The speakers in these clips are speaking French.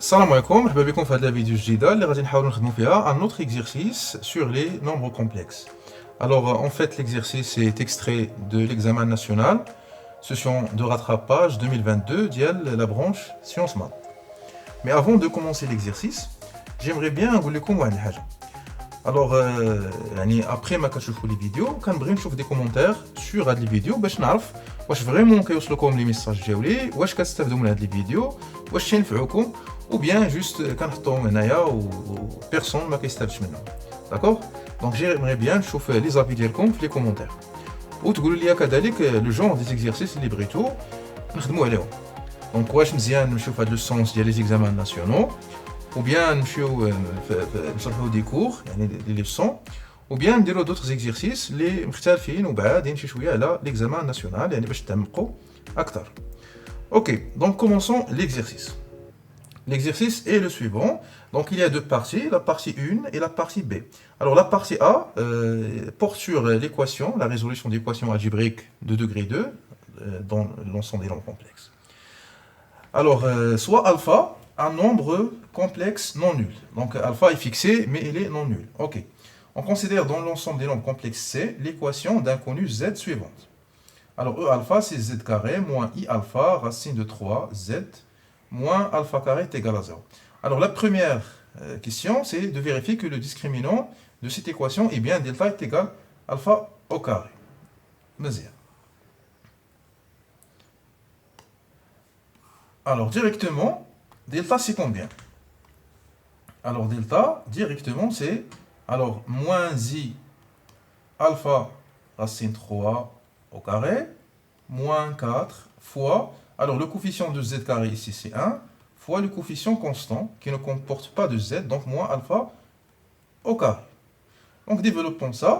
Salam alaikum, je vais vous faire la vidéo جديدة اللي غادي نحاولوا نخدموا فيها un autre exercice sur les nombres complexes. Alors en fait l'exercice est extrait de l'examen national session de rattrapage 2022 ديال la branche sciences maths. Mais avant de commencer l'exercice, j'aimerais bien نقول لكم واحد الحاجة. Alors يعني après ما كتشوفوا les vidéos كنبغي نشوف des commentaires sur هاد les vidéos باش نعرف واش فريمون كيوصلوكم لي ميساج ديالي، واش كتستافدوا من هاد les vidéos، واش تينفعوكم ou bien juste كنحطوهم هنايا و personne ما كيستافدش منهم. داكوغ؟ دونك j'aimerais bien نشوف les avis ديالكم في les commentaires. وتقولوا لي كذلك le genre des exercices اللي بغيتو نخدموا عليهم. دونك واش مزيان نمشيو في هاد le sens ديال les examens nationaux ou bien نمشيو نشرحوا دي كور يعني دي ليسون ou bien نديروا d'autres exercices اللي مختلفين وبعادين شي شويه على l'examen national يعني باش تعمقوا اكثر. OK, donc commençons l'exercice. L'exercice est le suivant. Donc il y a deux parties, la partie 1 et la partie B. Alors la partie A porte sur l'équation, la résolution d'équations algébriques de degré 2 dans l'ensemble des nombres complexes. Alors soit alpha, un nombre complexe non nul. Donc alpha est fixé mais il est non nul. OK. On considère dans l'ensemble des nombres complexes C l'équation d'inconnu Z suivante. Alors E alpha c'est Z carré moins I alpha racine de 3 Z moins alpha carré est égal à 0. Alors la première question, c'est de vérifier que le discriminant de cette équation est bien delta est égal à alpha au carré. مزيان. Alors directement, delta c'est combien? Alors delta, directement c'est alors moins I alpha racine 3 au carré moins 4 fois, alors le coefficient de z carré ici c'est 1, fois le coefficient constant qui ne comporte pas de z, donc moins alpha au carré. Donc développons ça.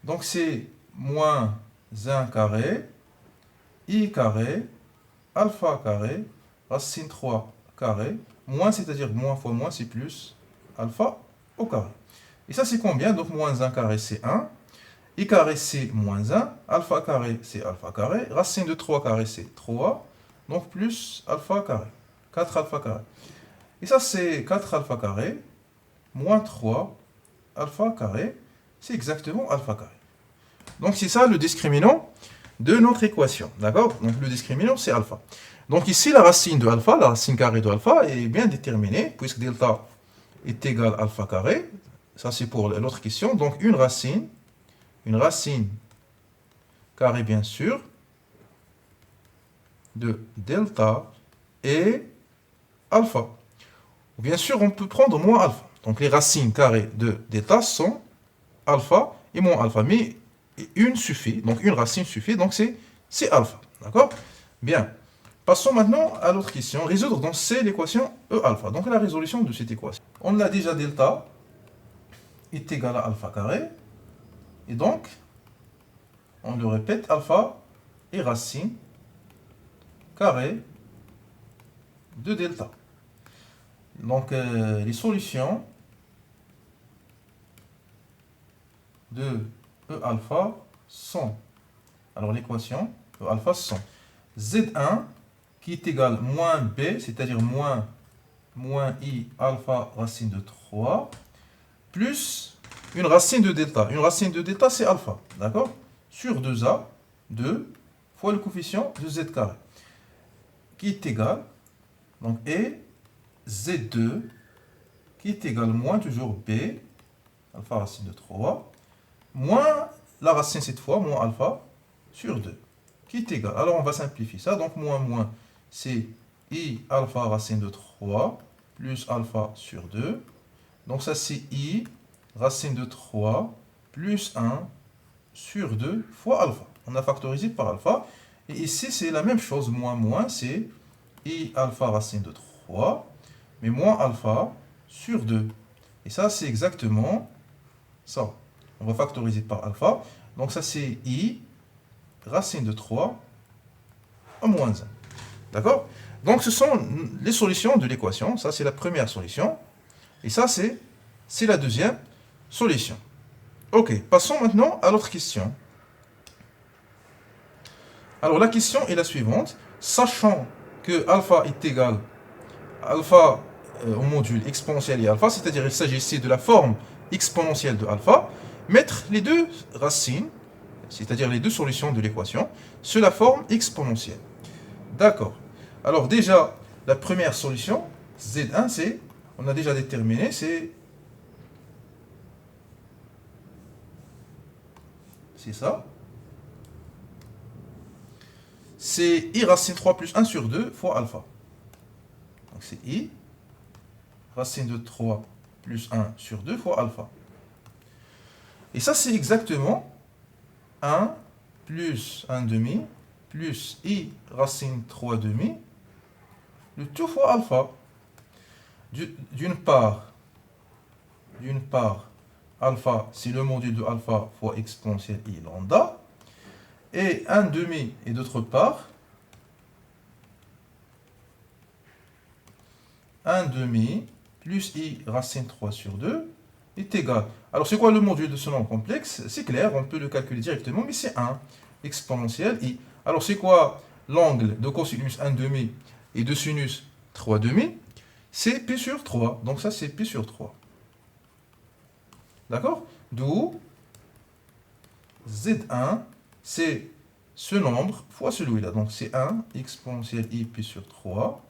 Donc c'est moins 1 carré, I carré, alpha carré, racine 3 carré, moins c'est-à-dire moins fois moins c'est plus alpha au carré. Et ça c'est combien? Donc moins 1 carré c'est 1. I carré c'est moins 1, alpha carré c'est alpha carré, racine de 3 carré c'est 3, donc plus alpha carré, 4 alpha carré. Et ça c'est 4 alpha carré, moins 3 alpha carré, c'est exactement alpha carré. Donc c'est ça le discriminant de notre équation, d'accord? Donc le discriminant c'est alpha. Donc ici la racine de alpha, la racine carrée de alpha est bien déterminée, puisque delta est égal à alpha carré, ça c'est pour l'autre question, donc une racine carré bien sûr de delta et alpha. Bien sûr, on peut prendre moins alpha. Donc les racines carrées de delta sont alpha et moins alpha. Mais une suffit, donc une racine suffit, donc c'est alpha. D'accord? Bien. Passons maintenant à l'autre question. Résoudre dans C l'équation E alpha. Donc la résolution de cette équation. On a déjà delta est égal à alpha carré. Et donc, on le répète, alpha est racine carrée de delta. Donc, les solutions de E alpha sont, alors l'équation E alpha sont Z1 qui est égal moins B, c'est-à-dire moins I alpha racine de 3, plus une racine de delta. Une racine de delta, c'est alpha, d'accord? Sur 2A, 2 fois le coefficient de z carré, qui est égal, donc, et Z2, qui est égal moins toujours B, alpha racine de 3, moins la racine cette fois, moins alpha, sur 2, qui est égal. Alors, on va simplifier ça. Donc, moins, c'est I alpha racine de 3, plus alpha sur 2. Donc, ça, c'est I racine de 3 plus 1 sur 2 fois alpha. On a factorisé par alpha. Et ici, c'est la même chose. Moins, c'est I alpha racine de 3, mais moins alpha sur 2. Et ça, c'est exactement ça. On va factoriser par alpha. Donc ça, c'est I racine de 3 à moins 1. D'accord? Donc, ce sont les solutions de l'équation. Ça, c'est la première solution. Et ça, c'est la deuxième solution. Ok, passons maintenant à l'autre question. Alors la question est la suivante. Sachant que alpha est égal, alpha au module exponentielle et alpha, c'est-à-dire il s'agit ici de la forme exponentielle de alpha, mettre les deux racines, c'est-à-dire les deux solutions de l'équation, sur la forme exponentielle. D'accord. Alors déjà, la première solution, Z1, c'est, on a déjà déterminé, c'est ça. C'est I racine 3 plus 1 sur 2 fois alpha. Donc c'est I racine de 3 plus 1 sur 2 fois alpha. Et ça, c'est exactement 1 plus 1 demi plus I racine 3 demi, le tout fois alpha. D'une part, alpha, c'est le module de alpha fois exponentielle I lambda. Et 1 demi, et d'autre part, 1 demi plus I racine 3 sur 2 est égal. Alors, c'est quoi le module de ce nombre complexe? C'est clair, on peut le calculer directement, mais c'est 1 exponentielle I. Alors, c'est quoi l'angle de cosinus 1 demi et de sinus 3 demi? C'est pi sur 3. Donc, ça, c'est pi sur 3. D'accord? D'où Z1, c'est ce nombre fois celui-là. Donc, c'est 1 exponentielle I pi sur 3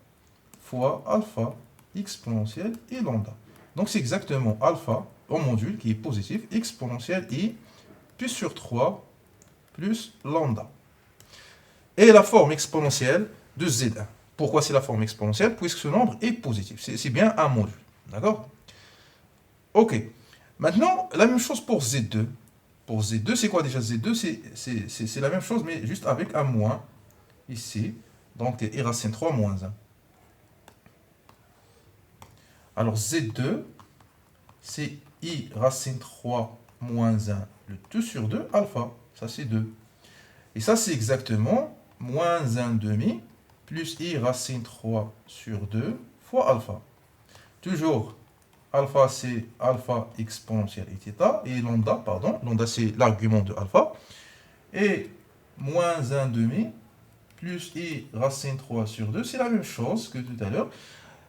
fois alpha exponentielle I lambda. Donc, c'est exactement alpha au module qui est positif, exponentielle I pi sur 3 plus lambda. Et la forme exponentielle de Z1. Pourquoi c'est la forme exponentielle? Puisque ce nombre est positif. C'est bien un module. D'accord? Ok. Maintenant, la même chose pour Z2. Pour Z2, c'est quoi déjà Z2? C'est la même chose, mais juste avec un moins ici. Donc, I racine 3 moins 1. Alors, Z2, c'est I racine 3 moins 1, le 2 sur 2, alpha. Ça, c'est 2. Et ça, c'est exactement moins 1 demi plus I racine 3 sur 2 fois alpha. Toujours, alpha, c'est alpha exponentielle et θ. Et lambda, pardon, lambda, c'est l'argument de alpha. Et moins 1 demi plus I racine 3 sur 2, c'est la même chose que tout à l'heure.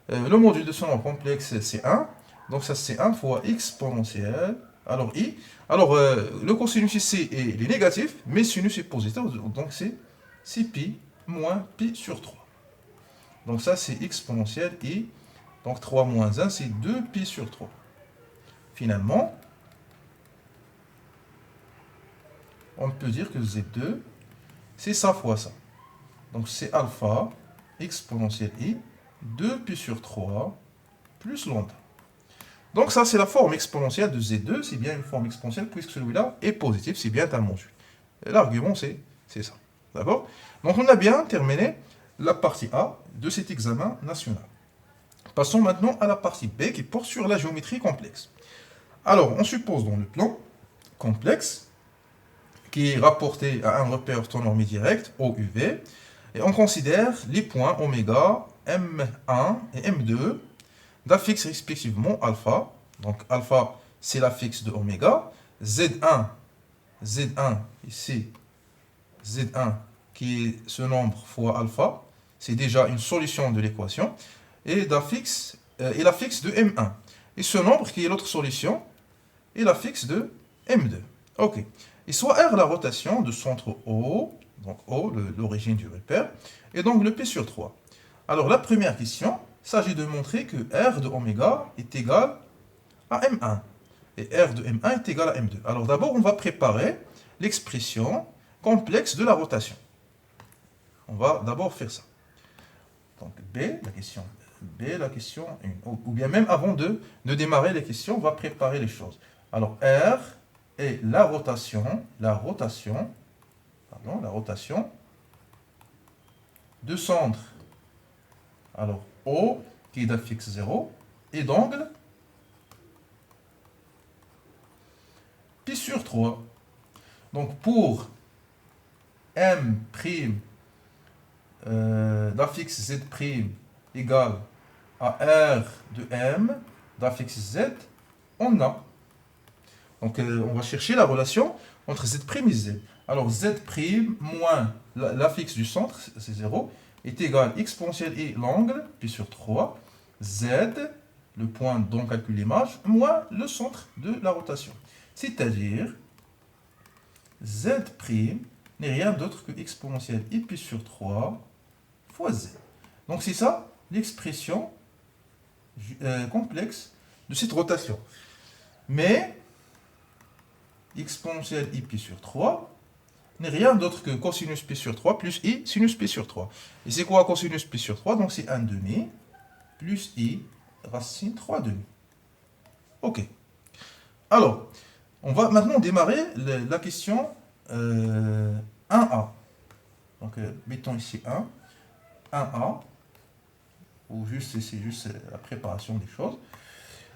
Le module de son nombre complexe, c'est 1. Donc ça, c'est 1 fois exponentielle. Alors, I. Alors, le cosinus ici est négatif, mais sinus est positif. Donc, c'est pi moins pi sur 3. Donc, ça, c'est exponentielle I. Donc, 3 moins 1, c'est 2 pi sur 3. Finalement, on peut dire que Z2, c'est ça fois ça. Donc, c'est alpha exponentielle I, 2 pi sur 3, plus lambda. Donc ça, c'est la forme exponentielle de Z2. C'est bien une forme exponentielle puisque celui-là est positif. C'est bien un module. L'argument, c'est ça. D'accord? Donc on a bien terminé la partie A de cet examen national. Passons maintenant à la partie B qui porte sur la géométrie complexe. Alors, on suppose dans le plan complexe qui est rapporté à un repère orthonormé direct, OUV, et on considère les points oméga, M1 et M2 d'affixe respectivement alpha. Donc alpha, c'est l'affixe de oméga. Z1 ici, Z1 qui est ce nombre fois alpha, c'est déjà une solution de l'équation. Et l'affixe de M1. Et ce nombre qui est l'autre solution est l'affixe de M2. Ok. Et soit R la rotation de centre O, donc O, l'origine du repère, et donc le P sur 3. Alors la première question, il s'agit de montrer que R de oméga est égal à M1. Et R de M1 est égal à M2. Alors d'abord, on va préparer l'expression complexe de la rotation. On va d'abord faire ça. Donc la question 1. Ou bien même avant de démarrer les questions, on va préparer les choses. Alors R est la rotation de centre. Alors O qui est d'affixe 0 et d'angle pi sur 3. Donc pour M' d'affixe Z' égale à R de M d'affixe Z, on a. Donc on va chercher la relation entre Z' et Z. Alors Z' moins l'affixe du centre, c'est 0, est égal à exponentielle I l'angle, pi sur 3. Z, le point dont on calcule l'image, moins le centre de la rotation. C'est-à-dire, Z' n'est rien d'autre que exponentielle i pi sur 3 fois z. Donc c'est ça l'expression complexe de cette rotation. Mais exponentielle i pi sur 3 n'est rien d'autre que cosinus pi sur 3 plus i sinus pi sur 3. Et c'est quoi cosinus pi sur 3? Donc c'est 1 demi plus i racine 3 demi. Ok. Alors, on va maintenant démarrer la question 1A. Donc, mettons ici 1A, ou juste, c'est juste la préparation des choses.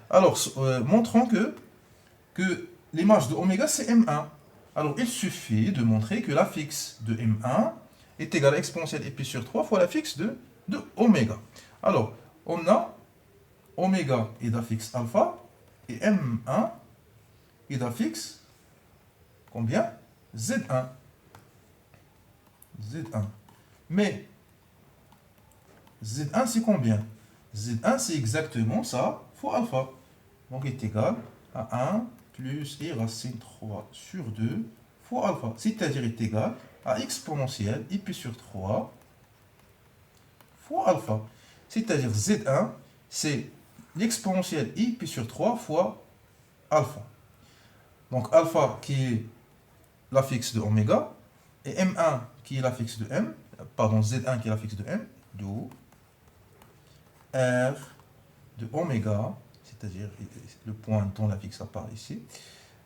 Alors, montrons que l'image de oméga, c'est M1. Alors, il suffit de montrer que la fixe de M1 est égale à exponentielle i pi sur 3 fois la fixe de oméga. Alors, on a oméga est fixe alpha, et M1 est fixe combien? Z1. Z1. Mais Z1 c'est combien? Z1 c'est exactement ça fois alpha. Donc il est égal à 1 plus i racine 3 sur 2 fois alpha. C'est-à-dire il est égal à exponentielle i pi sur 3 fois alpha. C'est-à-dire Z1 c'est l'exponentielle i pi sur 3 fois alpha. Donc alpha qui est la fixe de oméga, et M1 qui est la fixe de M, pardon, Z1 qui est la fixe de M, d'où R de oméga, c'est-à-dire le point dont la fixe apparaît ici,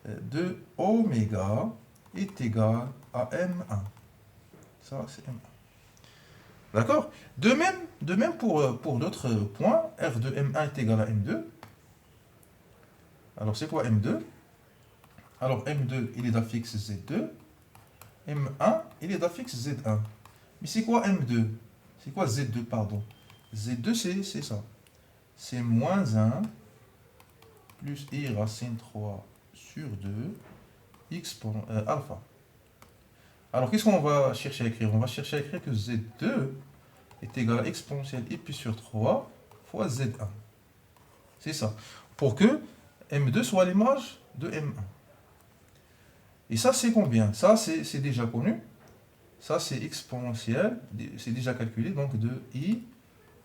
de oméga est égal à M1. Ça, c'est M1. D'accord? De même pour l'autre point, R de M1 est égal à M2. Alors, c'est quoi M2? Alors, M2, il est d'affixe Z2. M1, il est d'affixe Z1. Mais c'est quoi M2? C'est quoi Z2, pardon? Z2, c'est ça. C'est moins 1 plus i racine 3 sur 2 x alpha. Alors, qu'est-ce qu'on va chercher à écrire? On va chercher à écrire que Z2 est égal à exponentielle i pi sur 3 fois Z1. C'est ça. Pour que M2 soit l'image de M1. Et ça, c'est combien? Ça, c'est déjà connu. Ça, c'est exponentiel. C'est déjà calculé. Donc, de i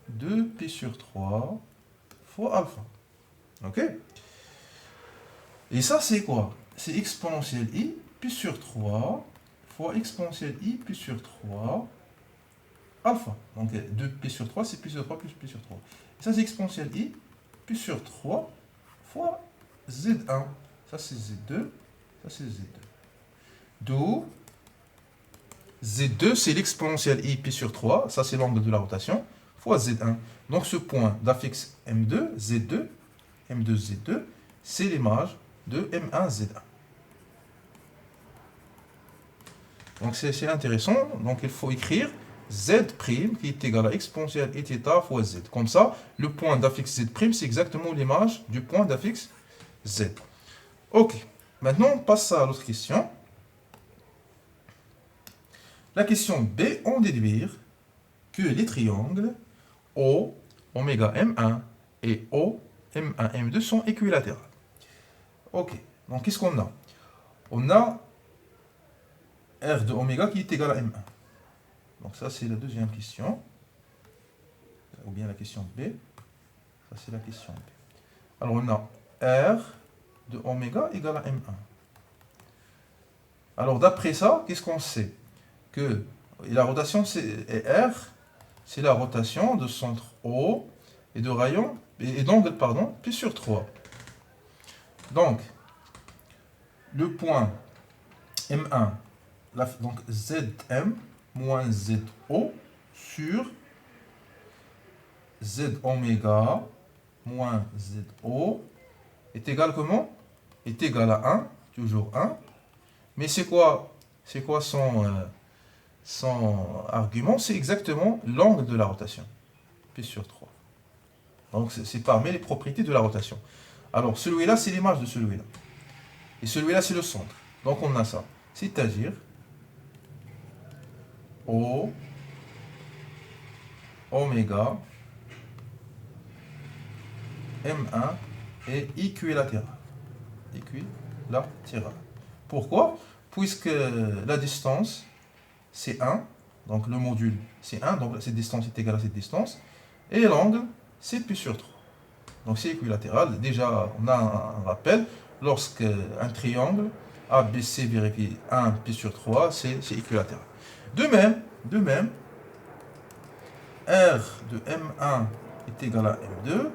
de pi sur 3 fois alpha. OK? Et ça, c'est quoi? C'est exponentielle i pi sur 3 fois exponentielle i pi sur 3 alpha. Donc, 2 pi sur 3, c'est pi sur 3 plus pi sur 3. Et ça, c'est exponentielle i pi sur 3 fois z1. Ça, c'est z2. Ça, c'est z2. D'où Z2, c'est l'exponentielle i pi sur 3, ça c'est l'angle de la rotation, fois Z1. Donc ce point d'affixe M2, Z2, M2, Z2, c'est l'image de M1, Z1. Donc c'est intéressant, donc il faut écrire Z' qui est égal à exponentielle Eθ fois Z. Comme ça, le point d'affixe Z', c'est exactement l'image du point d'affixe Z. Ok, maintenant on passe à l'autre question. La question B, on déduire que les triangles O, oméga M1 et O, M1, M2 sont équilatérales. Ok, donc qu'est-ce qu'on a? On a R de oméga qui est égal à M1. Donc ça, c'est la deuxième question. Ou bien la question B. Ça, c'est la question B. Alors, on a R de oméga égal à M1. Alors, d'après ça, qu'est-ce qu'on sait? Que la rotation, R, c'est la rotation de centre O et de rayon, et d'angle, pardon, pi sur 3. Donc, le point M1, donc Zm moins Zo sur Z oméga moins Zo est égal comment? Est égal à 1, toujours 1. Mais c'est quoi son argument? C'est exactement l'angle de la rotation, pi sur 3. Donc c'est parmi les propriétés de la rotation. Alors celui-là, c'est l'image de celui-là. Et celui-là, c'est le centre. Donc on a ça. C'est-à-dire O, oméga, M1 est équilatéral. Équilatéral. Pourquoi? Puisque la distance, c'est 1, donc le module, c'est 1, donc cette distance est égale à cette distance, et l'angle, c'est pi sur 3. Donc c'est équilatéral. Déjà, on a un rappel, lorsque un triangle ABC vérifie 1 pi sur 3, c'est équilatéral. De même, R de M1 est égal à M2,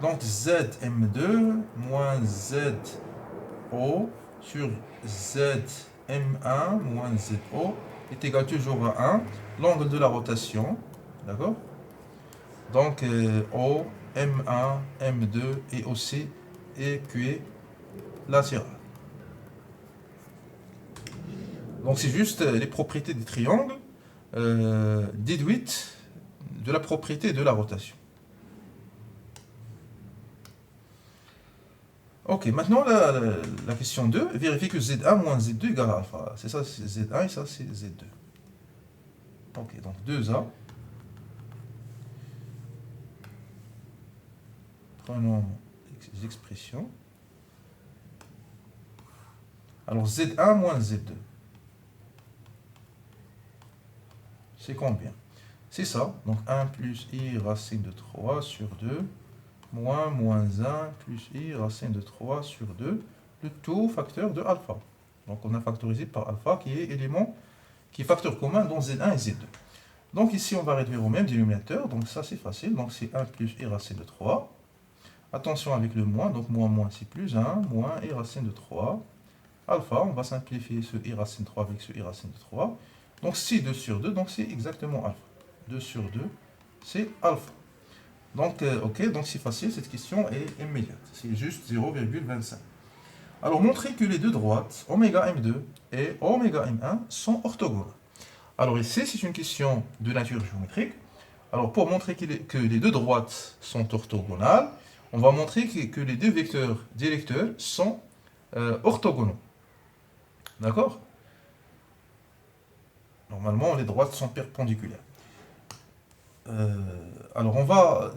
donc ZM2 moins ZO sur ZM1 moins ZO est égal toujours à 1, l'angle de la rotation, d'accord? Donc O, M1, M2 est aussi équilatéral. Donc c'est juste les propriétés des triangles déduites de la propriété de la rotation. Ok, maintenant la question 2, vérifie que Z1 moins Z2 égale à alpha. C'est ça, c'est Z1 et ça, c'est Z2. Ok, donc 2A. Prenons les expressions. Alors Z1 moins Z2. C'est combien? C'est ça, donc 1 plus I racine de 3 sur 2, moins 1 plus I racine de 3 sur 2, le tout facteur de alpha. Donc on a factorisé par alpha qui est facteur commun dans Z1 et Z2. Donc ici on va réduire au même dénominateur, donc ça c'est facile, donc c'est 1 plus I racine de 3. Attention avec le moins, donc moins c'est plus 1, moins I racine de 3. Alpha, on va simplifier ce I racine 3 avec ce I racine de 3. Donc si 2 sur 2, donc c'est exactement alpha. 2 sur 2, c'est alpha. Donc, ok, donc c'est facile, cette question est immédiate. C'est juste 0,25. Alors, montrez que les deux droites, oméga M2 et oméga M1, sont orthogonales. Alors ici, c'est une question de nature géométrique. Alors, pour montrer que les deux droites sont orthogonales, on va montrer que les deux vecteurs directeurs sont orthogonaux. D'accord? Normalement, les droites sont perpendiculaires. Alors, on va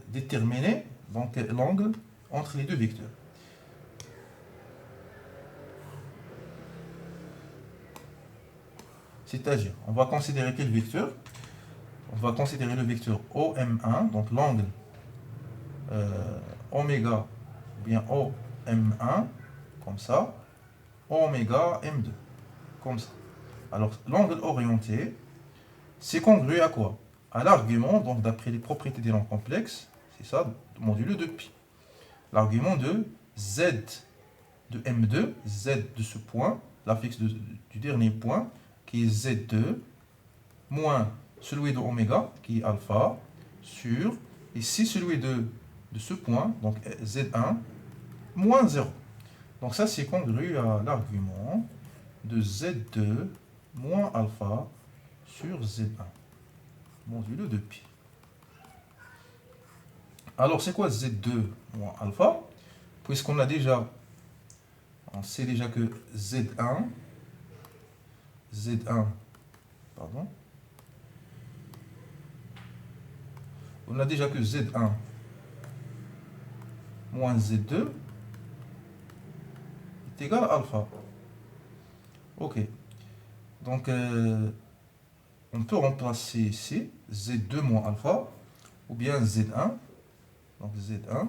déterminer donc l'angle entre les deux vecteurs. C'est-à-dire, on va considérer quel vecteur? On va considérer le vecteur OM1, donc l'angle oméga, bien OM1, comme ça, oméga M2, comme ça. Alors, l'angle orienté, c'est congru à quoi? À l'argument, donc d'après les propriétés des nombres complexes, c'est ça, modulo de pi. L'argument de Z de M2, Z de ce point, l'affixe du dernier point, qui est Z2, moins celui de oméga, qui est alpha, sur, ici celui de ce point, donc Z1, moins 0. Donc ça, c'est congru à l'argument de Z2 moins alpha sur Z1, modulo de pi. Alors, c'est quoi Z2 moins alpha? Puisqu'on a déjà, on sait déjà que Z1, pardon, on a déjà que Z1 moins Z2 est égal à alpha. Ok. Donc, on peut remplacer ici Z2 moins alpha, ou bien Z1. Donc, Z1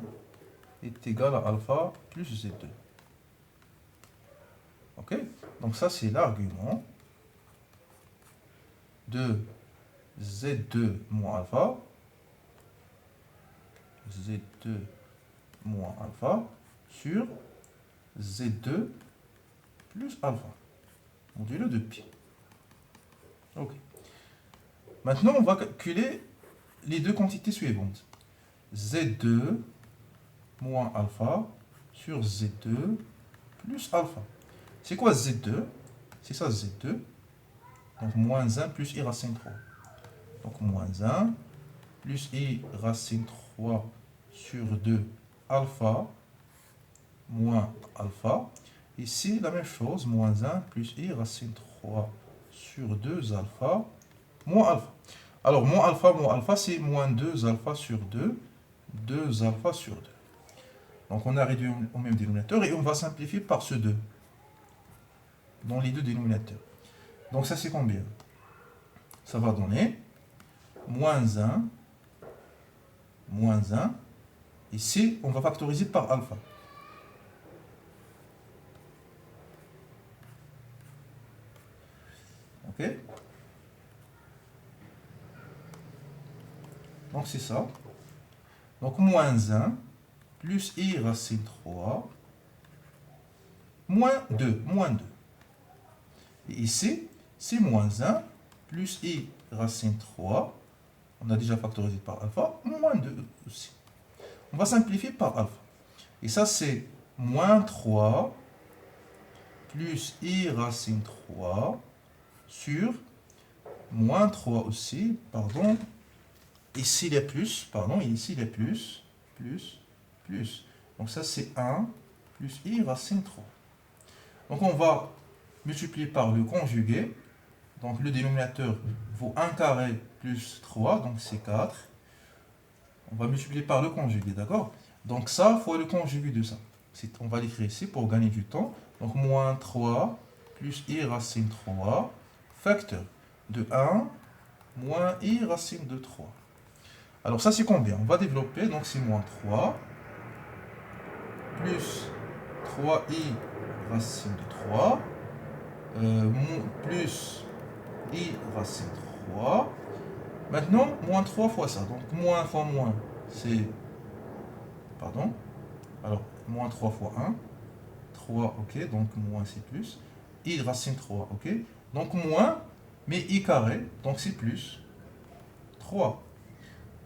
est égal à alpha plus Z2. Ok? Donc, ça, c'est l'argument de Z2 moins alpha. Z2 moins alpha sur Z2 plus alpha, modulo de pi. Ok. Maintenant, on va calculer les deux quantités suivantes. Z2 moins alpha sur Z2 plus alpha. C'est quoi Z2? C'est ça Z2. Donc moins 1 plus I racine 3. Donc moins 1 plus I racine 3 sur 2 alpha moins alpha. Ici, la même chose, moins 1 plus I racine 3 sur 2 alpha moins alpha. Alors, moins alpha, c'est moins 2 alpha sur 2, 2 alpha sur 2. Donc on a réduit au même dénominateur et on va simplifier par ce 2 dans les deux dénominateurs. Donc ça c'est combien? Ça va donner moins 1, moins 1. Ici, on va factoriser par alpha. Ok? Donc c'est ça. Donc moins 1 plus i racine 3 moins 2. Et ici, c'est moins 1 plus i racine 3. On a déjà factorisé par alpha, moins 2 aussi. On va simplifier par alpha. Et ça, c'est moins 3 plus i racine 3 sur moins 3 aussi, pardon. Ici, il y a plus, pardon, et ici, il y a plus. Donc ça, c'est 1 plus i racine 3. Donc on va multiplier par le conjugué. Donc le dénominateur vaut 1 carré plus 3, donc c'est 4. On va multiplier par le conjugué, d'accord? Donc ça, fois le conjugué de ça. On va l'écrire ici pour gagner du temps. Donc moins 3 plus i racine 3, facteur de 1 moins i racine de 3. Alors ça c'est combien? On va développer, donc c'est moins 3 plus 3i racine de 3 plus i racine 3. Maintenant, moins 3 fois ça. Donc moins fois moins, c'est... Pardon. Alors, moins 3 fois 1. 3, ok. Donc moins c'est plus. I racine 3, ok. Donc moins, mais i carré, donc c'est plus 3.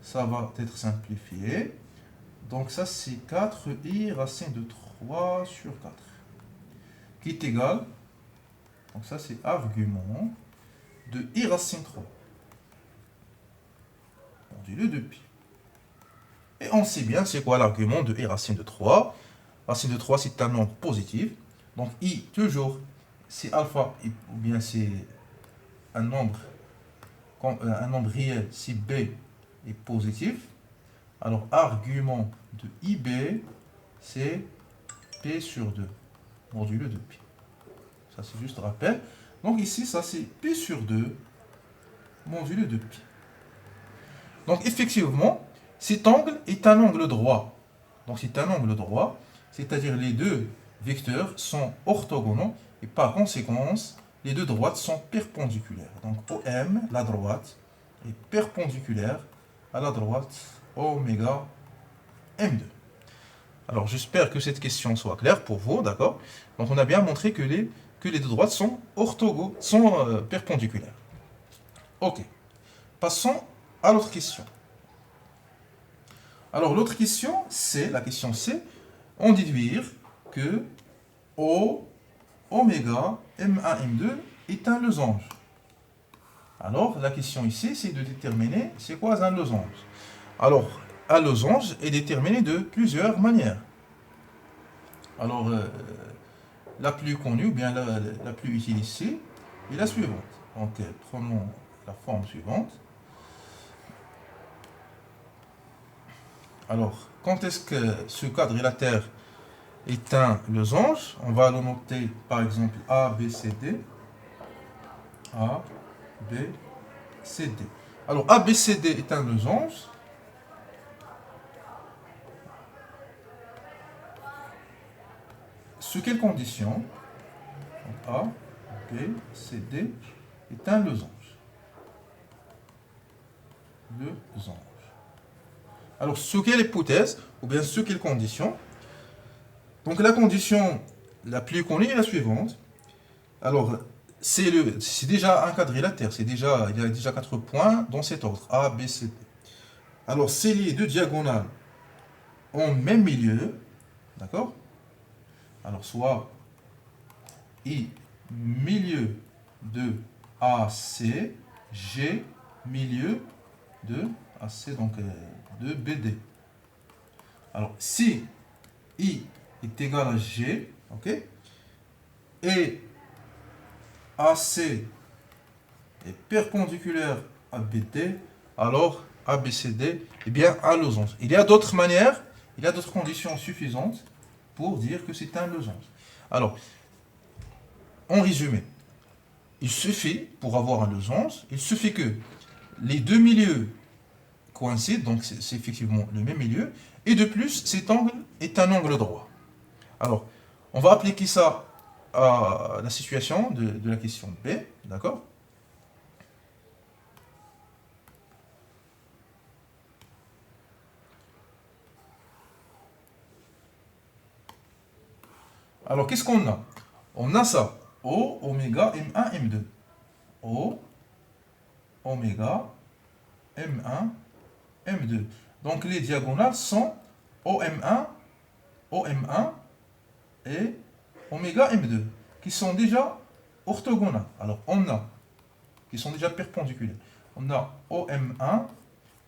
Ça va être simplifié. Donc ça c'est 4i racine de 3 sur 4. Qui est égal, donc ça c'est argument de i racine 3. On dit le 2pi. Et on sait bien c'est quoi l'argument de i racine de 3. Racine de 3 c'est un nombre positif. Donc i toujours c'est alpha ou bien c'est un nombre réel si b est positif. Alors argument de ib c'est p sur 2 modulo de pi. Ça c'est juste rappel. Donc ici ça c'est p sur 2 modulo de pi. Donc effectivement, cet angle est un angle droit. Donc c'est un angle droit, c'est-à-dire les deux vecteurs sont orthogonaux et par conséquence, les deux droites sont perpendiculaires. Donc OM, la droite, est perpendiculaire à la droite oméga M2. Alors j'espère que cette question soit claire pour vous, d'accord? Donc on a bien montré que les deux droites sont perpendiculaires. Ok. Passons à l'autre question. Alors l'autre question, c'est la question C. On déduire que O oméga M1 M2 est un losange. Alors la question ici, c'est de déterminer c'est quoi un losange. Alors un losange est déterminé de plusieurs manières. Alors la plus connue ou bien la plus utilisée est la suivante. Donc prenons la forme suivante. Alors, quand est-ce que ce quadrilatère est un losange? On va le noter par exemple A, B, C, D. A, B, C, D. Alors, A, B, C, D est un losange. Sous quelles conditions? A, B, C, D est un losange. Losange. Alors, sous quelle hypothèse, ou bien sous quelles conditions? Donc, la condition la plus connue est la suivante. Alors, c'est déjà un quadrilatère, il y a déjà 4 points dans cet ordre, A, B, C, D. Alors, c'est les deux diagonales en même milieu, d'accord? Alors, soit I, milieu de AC, G, milieu de AC, donc de BD. Alors, si I est égal à G, ok, et AC est perpendiculaire à BD, alors ABCD est bien un losange. Il y a d'autres manières, il y a d'autres conditions suffisantes pour dire que c'est un losange. Alors, en résumé, il suffit, pour avoir un losange, il suffit que les deux milieux coïncident, donc c'est effectivement le même milieu, et de plus, cet angle est un angle droit. Alors, on va appliquer ça à la situation de la question B, d'accord? Alors, qu'est-ce qu'on a? On a ça, O, oméga, M1, M2. O, oméga, M1, M2. Donc, les diagonales sont OM1, OM1 et oméga M2, qui sont déjà orthogonales. Alors, on a, qui sont déjà perpendiculaires. On a OM1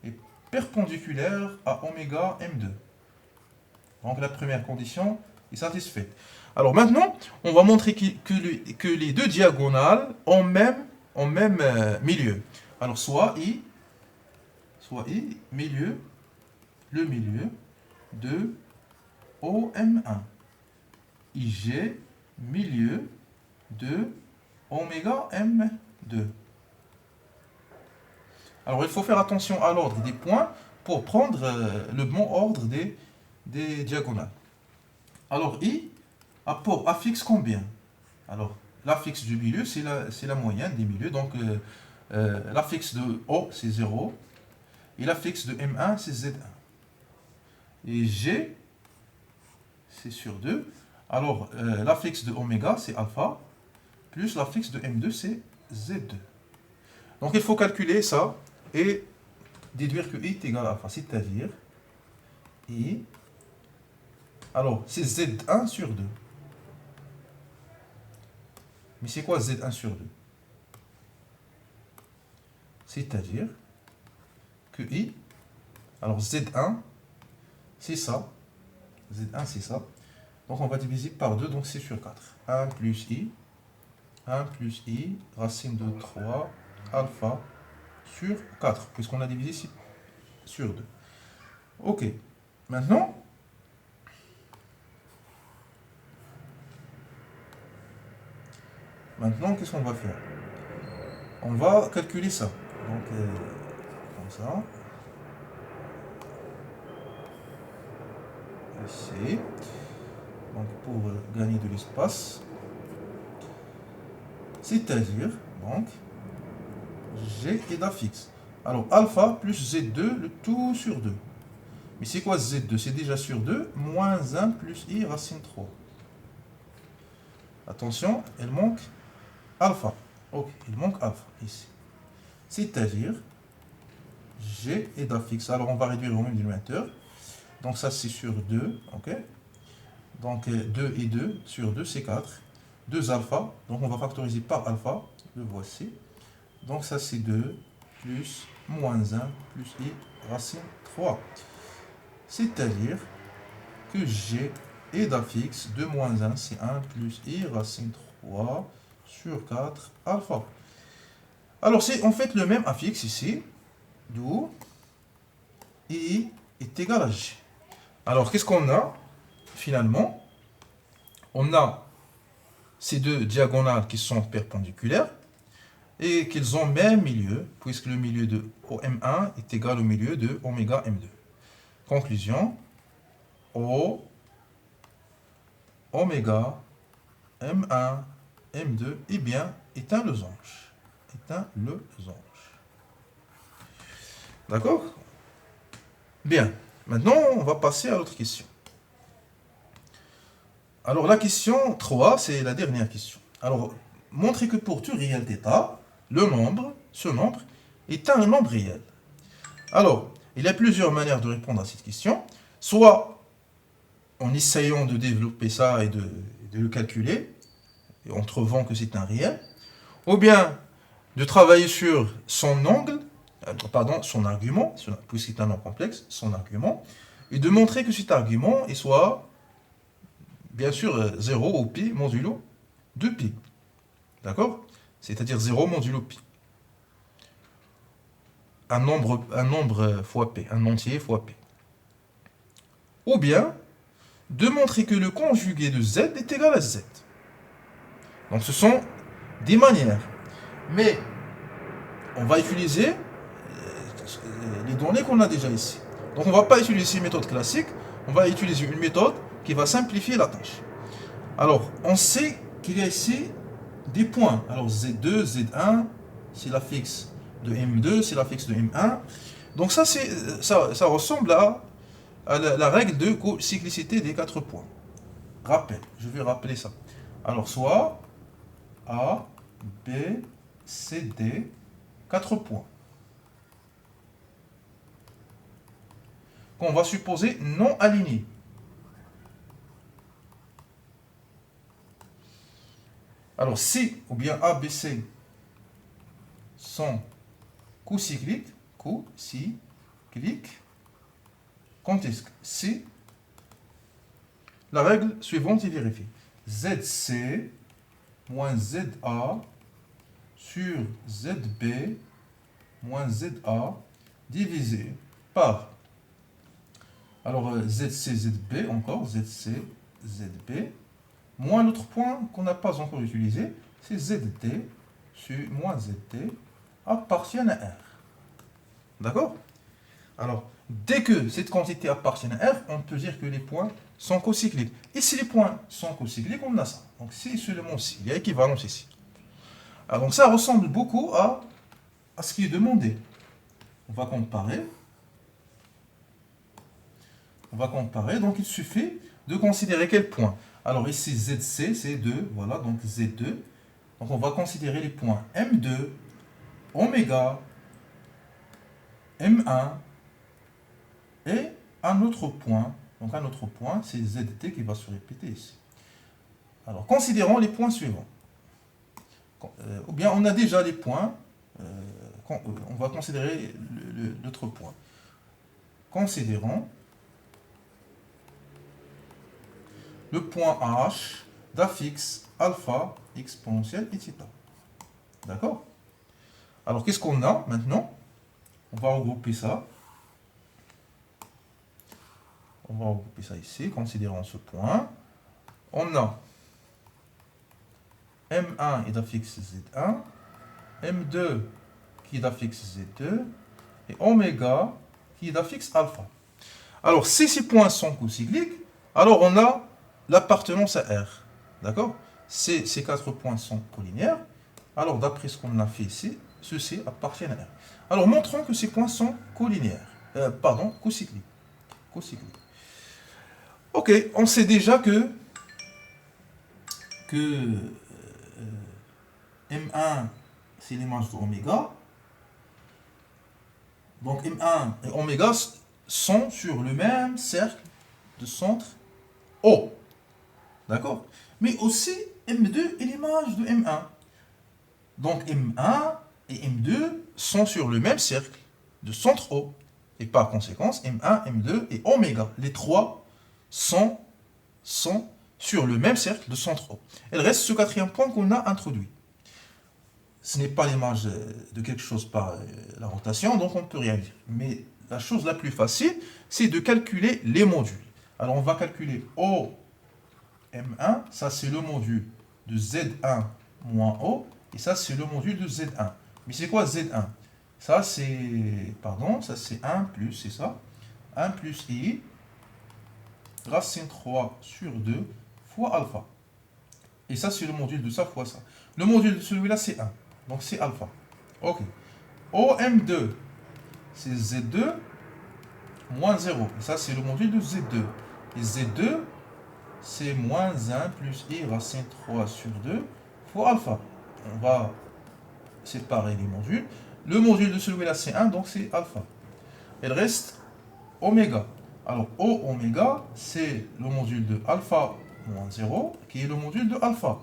est perpendiculaire à oméga M2. Donc, la première condition est satisfaite. Alors, maintenant, on va montrer que les deux diagonales ont même milieu. Alors, soit I, milieu, le milieu de OM1. IG, milieu de oméga M2. Alors, il faut faire attention à l'ordre des points pour prendre le bon ordre des diagonales. Alors, I affixe combien? Alors, l'affixe du milieu, c'est la moyenne des milieux. Donc, l'affixe de O, c'est 0. Et l'affixe de M1, c'est Z1. Et G, c'est sur 2. Alors, l'affixe de oméga, c'est alpha, plus l'affixe de M2, c'est Z2. Donc, il faut calculer ça et déduire que I est égal à alpha, c'est-à-dire I, alors, c'est Z1 sur 2. Mais c'est quoi Z1 sur 2? C'est-à-dire que I, alors Z1, c'est ça. Z1, c'est ça. Donc, on va diviser par 2, donc c'est sur 4. 1 plus I, racine de 3, alpha, sur 4, puisqu'on a divisé ici sur 2. Ok. Maintenant, qu'est-ce qu'on va faire? On va calculer ça. Donc, comme ça. Ici. Donc, pour gagner de l'espace. C'est-à-dire, donc, G est d'affixe. Alors, alpha plus Z2, le tout sur 2. Mais c'est quoi Z2? C'est déjà sur 2, moins 1 plus I racine 3. Attention, il manque alpha. Ok, il manque alpha ici. C'est-à-dire, G est d'affixe. Alors, on va réduire au même dénominateur. Donc, ça, c'est sur 2. Ok. Donc, 2 et 2 sur 2, c'est 4. 2 alpha. Donc, on va factoriser par alpha. Le voici. Donc, ça, c'est 2 plus moins 1 plus I racine 3. C'est-à-dire que G est d'affixe de moins 1, c'est 1 plus I racine 3 sur 4 alpha. Alors, c'est en fait le même affixe ici, d'où I est égal à G. Alors, qu'est-ce qu'on a finalement? On a ces deux diagonales qui sont perpendiculaires et qu'ils ont même milieu, puisque le milieu de OM1 est égal au milieu de oméga M2. Conclusion, O, oméga, M1, M2, eh bien, est un losange. Est un losange. D'accord? Bien. Maintenant, on va passer à l'autre question. Alors, la question 3, c'est la dernière question. Alors, montrez que pour tout réel θ, ce nombre, est un nombre réel. Alors, il y a plusieurs manières de répondre à cette question. Soit en essayant de développer ça et de le calculer, et en trouvant que c'est un réel, ou bien de travailler sur son angle, son argument, puisque c'est un nombre complexe, son argument, et de montrer que cet argument est soit, bien sûr, 0 ou pi modulo 2pi. D'accord? C'est-à-dire 0 modulo pi. Un nombre fois p, un entier fois p. ou bien de montrer que le conjugué de z est égal à z. Donc ce sont des manières. Mais on va utiliser les données qu'on a déjà ici. Donc on ne va pas utiliser une méthode classique, on va utiliser une méthode qui va simplifier la tâche. Alors, on sait qu'il y a ici des points. Alors Z2, Z1, c'est la fixe de M2, c'est la fixe de M1. Donc ça ressemble à la règle de cyclicité des 4 points. Rappel, je vais rappeler ça. Alors soit A, B, C, D, 4 points. Qu'on va supposer non alignés. Alors C ou bien A, B, C sont co-cycliques, quand est-ce que C, la règle suivante est vérifiée. ZC moins ZA sur ZB moins ZA divisé par, alors ZC, ZB encore, ZC, ZB, moins l'autre point qu'on n'a pas encore utilisé, c'est ZD sur moins ZD appartiennent à R. D'accord? Alors, dès que cette quantité appartient à R, on peut dire que les points sont cocycliques. Et si les points sont cocycliques, on a ça. Donc, c'est seulement ci. Il y a équivalence ici. Alors, donc ça ressemble beaucoup à ce qui est demandé. On va comparer. Donc, il suffit de considérer quel point. Alors, ici, ZC, c'est 2. Voilà, donc Z2. Donc, on va considérer les points M2, oméga, M1, et un autre point, donc un autre point, c'est ZT qui va se répéter ici. Alors, considérons les points suivants. Ou bien, on a déjà les points, on va considérer l'autre point. Considérons le point H d'affixe alpha exponentielle et θ. D'accord? Alors, qu'est-ce qu'on a maintenant? On va regrouper ça. On va regrouper ça ici, considérons ce point. On a M1 est d'affixe Z1, M2 qui est d'affixe Z2, et oméga qui est d'affixe alpha. Alors, si ces points sont cocycliques, alors on a l'appartenance à R. D'accord? Ces 4 points sont collinaires. Alors, d'après ce qu'on a fait ici, ceux-ci appartiennent à R. Alors, montrons que ces points sont collinaires. Cocycliques. Ok, on sait déjà que M1, c'est l'image de oméga. Donc M1 et oméga sont sur le même cercle de centre O. D'accord? Mais aussi M2 est l'image de M1. Donc M1 et M2 sont sur le même cercle de centre O. Et par conséquent, M1, M2 et oméga, les trois sont sur le même cercle de centre O. Il reste ce quatrième point qu'on a introduit. Ce n'est pas l'image de quelque chose par la rotation, donc on ne peut rien dire. Mais la chose la plus facile, c'est de calculer les modules. Alors on va calculer OM1, ça c'est le module de Z1 moins O, et ça c'est le module de Z1. Mais c'est quoi Z1? Ça c'est 1 plus, c'est ça, 1 plus I, racine 3 sur 2 fois alpha. Et ça c'est le module de ça fois ça. Le module de celui-là c'est 1. Donc c'est alpha. Ok. OM2, c'est Z2 moins 0. Et ça, c'est le module de Z2. Et Z2, c'est moins 1 plus I racine 3 sur 2 fois alpha. On va séparer les modules. Le module de celui-là, c'est 1, donc c'est alpha. Il reste oméga. Alors, O oméga, c'est le module de alpha moins 0, qui est le module de alpha.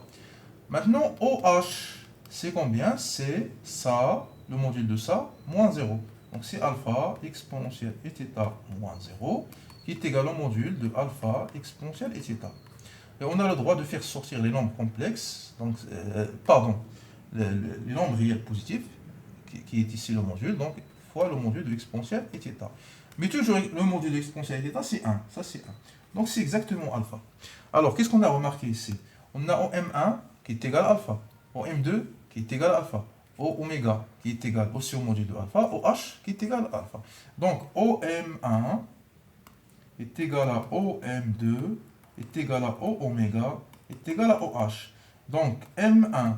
Maintenant, OH, c'est combien? C'est ça, le module de ça, moins 0. Donc c'est alpha exponentielle et θ moins 0, qui est égal au module de alpha exponentielle et θ. Et on a le droit de faire sortir les nombres complexes, donc, les nombres réels positifs, qui est ici le module, donc fois le module de exponentielle et θ. Mais toujours, le module d'exponentialité d'état, c'est 1. Ça, c'est 1. Donc, c'est exactement alpha. Alors, qu'est-ce qu'on a remarqué ici? On a OM1 qui est égal à alpha, OM2 qui est égal à alpha, O oméga qui est égal aussi au module de alpha, OH qui est égal à alpha. Donc, OM1 est égal à OM2 est égal à O oméga est égal à OH. Donc, M1,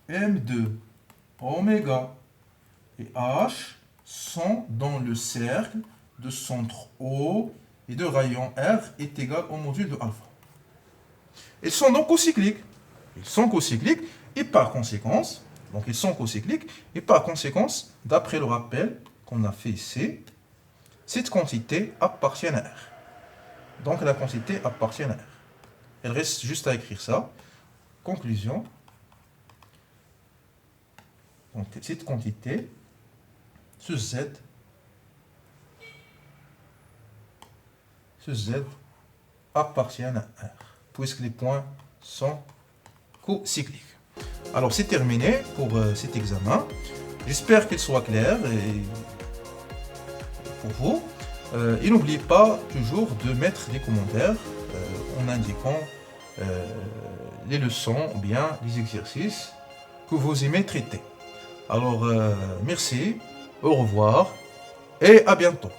M2, oméga et H sont dans le cercle de centre O et de rayon R est égal au module de alpha. Ils sont donc cocycliques. Ils sont cocycliques et par conséquence, donc ils sont cocycliques et par conséquence, d'après le rappel qu'on a fait ici, cette quantité appartient à R. Donc la quantité appartient à R. Il reste juste à écrire ça. Conclusion. Donc cette quantité, ce Z appartient à R, puisque les points sont cocycliques. Alors c'est terminé pour cet examen. J'espère qu'il soit clair pour vous. Et n'oubliez pas toujours de mettre des commentaires en indiquant les leçons ou bien les exercices que vous aimez traiter. Alors merci, au revoir et à bientôt.